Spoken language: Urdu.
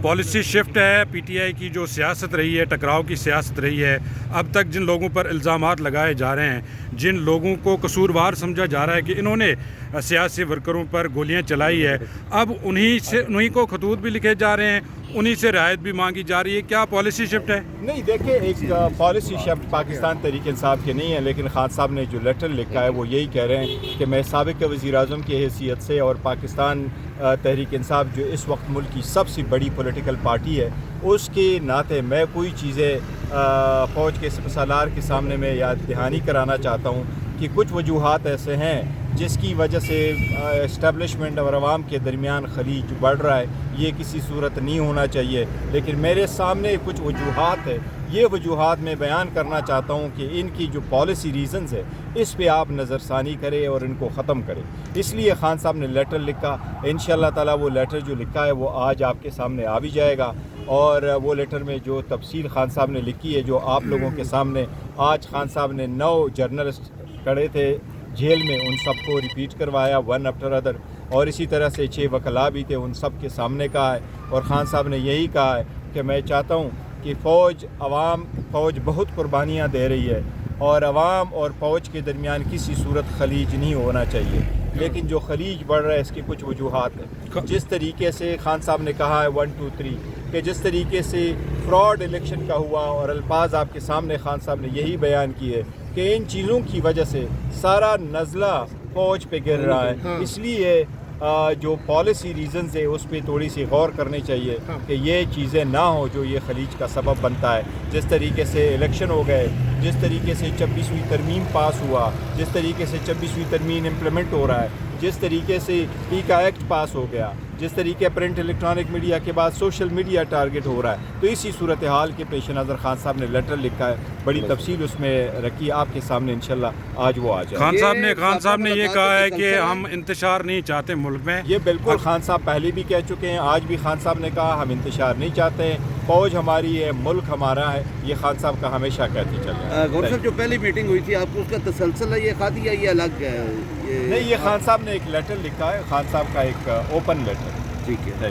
پالیسی شفٹ ہے پی ٹی آئی کی جو سیاست رہی ہے، ٹکراؤ کی سیاست رہی ہے. اب تک جن لوگوں پر الزامات لگائے جا رہے ہیں، جن لوگوں کو قصوروار سمجھا جا رہا ہے کہ انہوں نے سیاسی ورکروں پر گولیاں چلائی ہے، اب انہی کو خطوط بھی لکھے جا رہے ہیں، انہی سے رعایت بھی مانگی جا رہی ہے. کیا پالیسی شفٹ ہے؟ نہیں دیکھیں، ایک پالیسی شفٹ پاکستان تحریک انصاف کے نہیں ہے، لیکن خان صاحب نے جو لیٹر لکھا ہے وہ یہی کہہ رہے ہیں کہ میں سابق وزیر اعظم کی حیثیت سے اور پاکستان تحریک انصاف جو اس وقت ملک کی سب سے بڑی پولیٹیکل پارٹی ہے، اس کے ناطے میں کوئی چیزیں فوج کے سالار کے سامنے میں یاد دہانی کرانا چاہتا ہوں کہ کچھ وجوہات ایسے ہیں جس کی وجہ سے اسٹیبلشمنٹ اور عوام کے درمیان خلیج بڑھ رہا ہے. یہ کسی صورت نہیں ہونا چاہیے، لیکن میرے سامنے کچھ وجوہات ہے، یہ وجوہات میں بیان کرنا چاہتا ہوں کہ ان کی جو پالیسی ریزنز ہے اس پہ آپ نظر ثانی کریں اور ان کو ختم کریں. اس لیے خان صاحب نے لیٹر لکھا. انشاءاللہ تعالی وہ لیٹر جو لکھا ہے وہ آج آپ کے سامنے آ بھی جائے گا، اور وہ لیٹر میں جو تفصیل خان صاحب نے لکھی ہے، جو آپ لوگوں کے سامنے آج خان صاحب نے 9 جرنلسٹ کھڑے تھے جیل میں، ان سب کو ریپیٹ کروایا ون آفٹر ادر، اور اسی طرح سے 6 وکلاء بھی تھے، ان سب کے سامنے کہا ہے. اور خان صاحب نے یہی کہا ہے کہ میں چاہتا ہوں کہ فوج بہت قربانیاں دے رہی ہے، اور عوام اور فوج کے درمیان کسی صورت خلیج نہیں ہونا چاہیے، لیکن جو خلیج بڑھ رہا ہے اس کی کچھ وجوہات ہیں. جس طریقے سے خان صاحب نے کہا ہے 1 2 3 کہ جس طریقے سے فراڈ الیکشن کا ہوا، اور الفاظ آپ کے سامنے خان صاحب نے یہی بیان کیے کہ ان چیزوں کی وجہ سے سارا نزلہ فوج پہ گر رہا ہے. اس لیے جو پالیسی ریزنز ہے اس پہ تھوڑی سی غور کرنی چاہیے کہ یہ چیزیں نہ ہو جو یہ خلیج کا سبب بنتا ہے. جس طریقے سے الیکشن ہو گئے، جس طریقے سے 26ویں ترمیم پاس ہوا، جس طریقے سے 26ویں ترمیم امپلیمنٹ ہو رہا ہے، جس طریقے سے پیکا ایکٹ پاس ہو گیا، جس طریقے پرنٹ الیکٹرانک میڈیا کے بعد سوشل میڈیا ٹارگٹ ہو رہا ہے. تو اسی صورتحال کے پیش نظر خان صاحب نے لیٹر لکھا ہے، بڑی تفصیل اس میں رکھی آپ کے سامنے، انشاءاللہ آج وہ آ جائے. خان صاحب نے یہ کہا ہے کہ ہم انتشار نہیں چاہتے ملک میں. یہ بالکل خان صاحب پہلے بھی کہہ چکے ہیں، آج بھی خان صاحب نے کہا ہم انتشار نہیں چاہتے ہیں، فوج ہماری ہے، ملک ہمارا ہے. یہ خان صاحب کا ہمیشہ کہتے چل رہا ہے. گورنر صاحب جو پہلی میٹنگ ہوئی تھی آپ کو اس کا تسلسل ہے یہ خاطی یا یہ الگ ہے؟ نہیں، یہ خان صاحب نے ایک لیٹر لکھا ہے، خان صاحب کا ایک اوپن لیٹر. ٹھیک ہے.